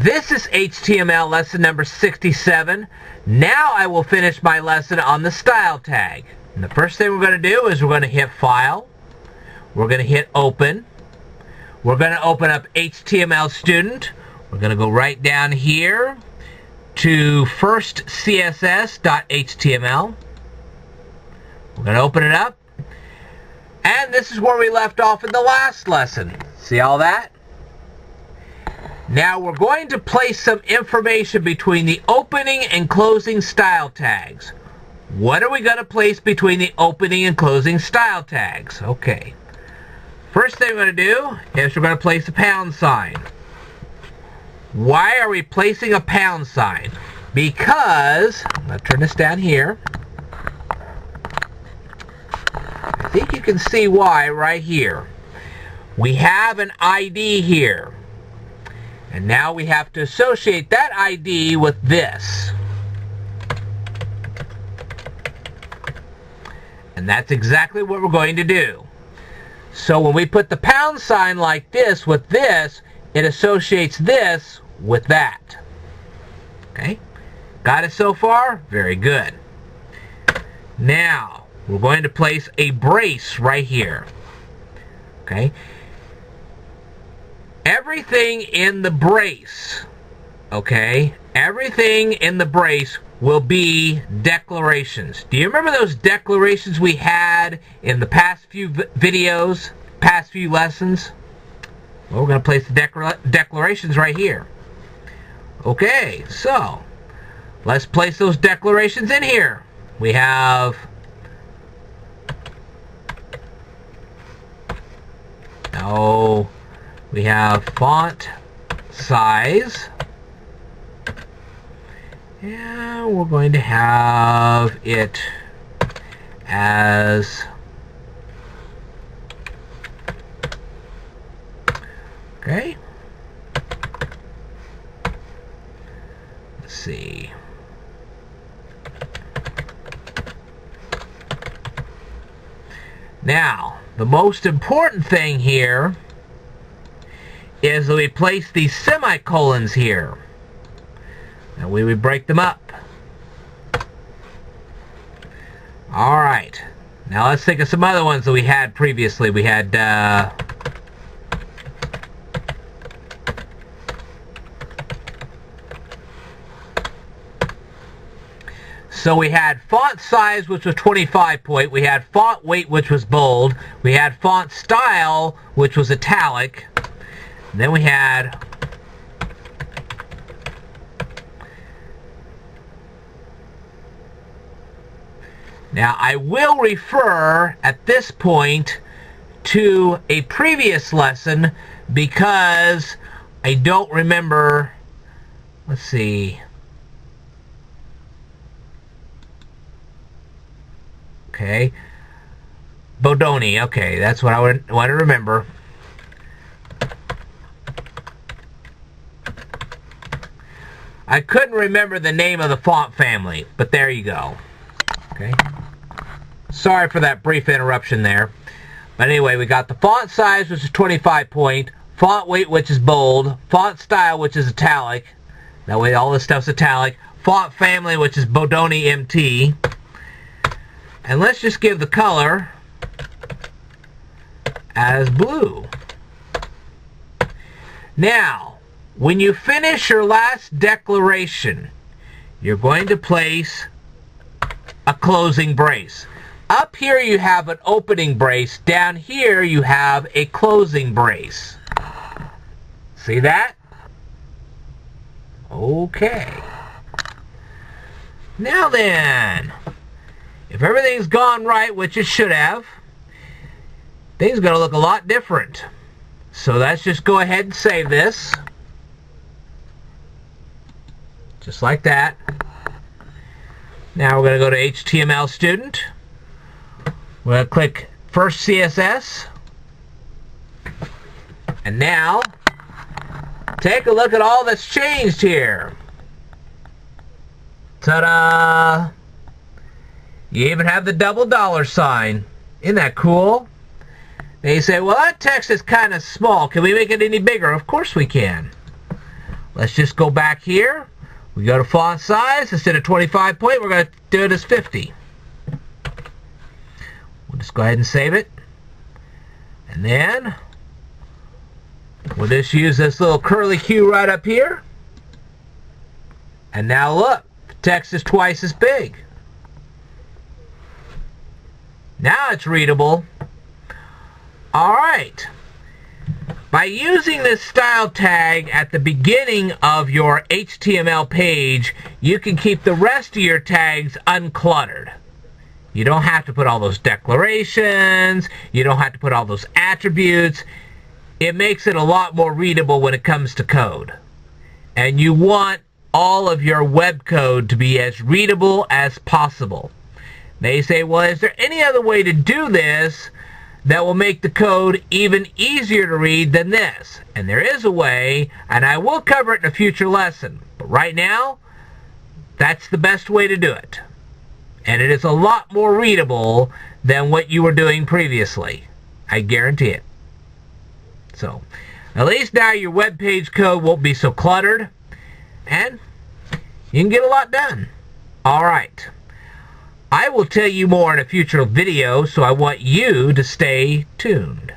This is HTML lesson number 67. Now I will finish my lesson on the style tag. And the first thing we're going to do is we're going to hit File. We're going to hit Open. We're going to open up HTML Student. We're going to go right down here to firstcss.html. We're going to open it up. And this is where we left off in the last lesson. See all that? Now we're going to place some information between the opening and closing style tags. What are we going to place between the opening and closing style tags? Okay. First thing we're going to do is we're going to place a pound sign. Why are we placing a pound sign? Because, I'm going to turn this down here. I think you can see why right here. We have an ID here. And now we have to associate that ID with this. And that's exactly what we're going to do. So when we put the pound sign like this with this, it associates this with that. Okay? Got it so far? Very good. Now, we're going to place a brace right here. Okay? Everything in the brace, okay, everything in the brace will be declarations. Do you remember those declarations we had in the past few videos, past few lessons? Well, we're going to place the declarations right here. Okay, so let's place those declarations in here. We have we have font size, and we're going to have it as, okay, let's see, now the most important thing here is that we place these semicolons here. And we would break them up. Alright. Now let's think of some other ones that we had previously. We had so we had font size, which was 25 point. We had font weight, which was bold. We had font style, which was italic. And then we had now I will refer at this point to a previous lesson because I don't remember. Let's see. Okay. Bodoni. Okay, that's what I want to remember. I couldn't remember the name of the font family, but there you go. Okay. Sorry for that brief interruption there. But anyway, we got the font size, which is 25 point, font weight, which is bold, font style, which is italic. That way all this stuff's italic. Font family, which is Bodoni MT. And let's just give the color as blue. Now, when you finish your last declaration, you're going to place a closing brace. Up here you have an opening brace. Down here you have a closing brace. See that? Okay. Now then, if everything's gone right, which it should have, things are going to look a lot different. So let's just go ahead and save this. Just like that. Now we're going to go to HTML Student. We're going to click First CSS. And now, take a look at all that's changed here. Ta-da! You even have the double dollar sign. Isn't that cool? Now you say, well, that text is kind of small. Can we make it any bigger? Of course we can. let's just go back here. We go to font size. Instead of 25 point, we're going to do it as 50. We'll just go ahead and save it. And then we'll just use this little curly Q right up here. And now look, the text is twice as big. Now it's readable. Alright. By using this style tag at the beginning of your HTML page, you can keep the rest of your tags uncluttered. You don't have to put all those declarations. You don't have to put all those attributes. It makes it a lot more readable when it comes to code. And you want all of your web code to be as readable as possible. They say, well, is there any other way to do this that will make the code even easier to read than this? And there is a way, and I will cover it in a future lesson. But right now, that's the best way to do it. And it is a lot more readable than what you were doing previously. I guarantee it. So, at least now your web page code won't be so cluttered, and you can get a lot done. Alright. I will tell you more in a future video, so I want you to stay tuned.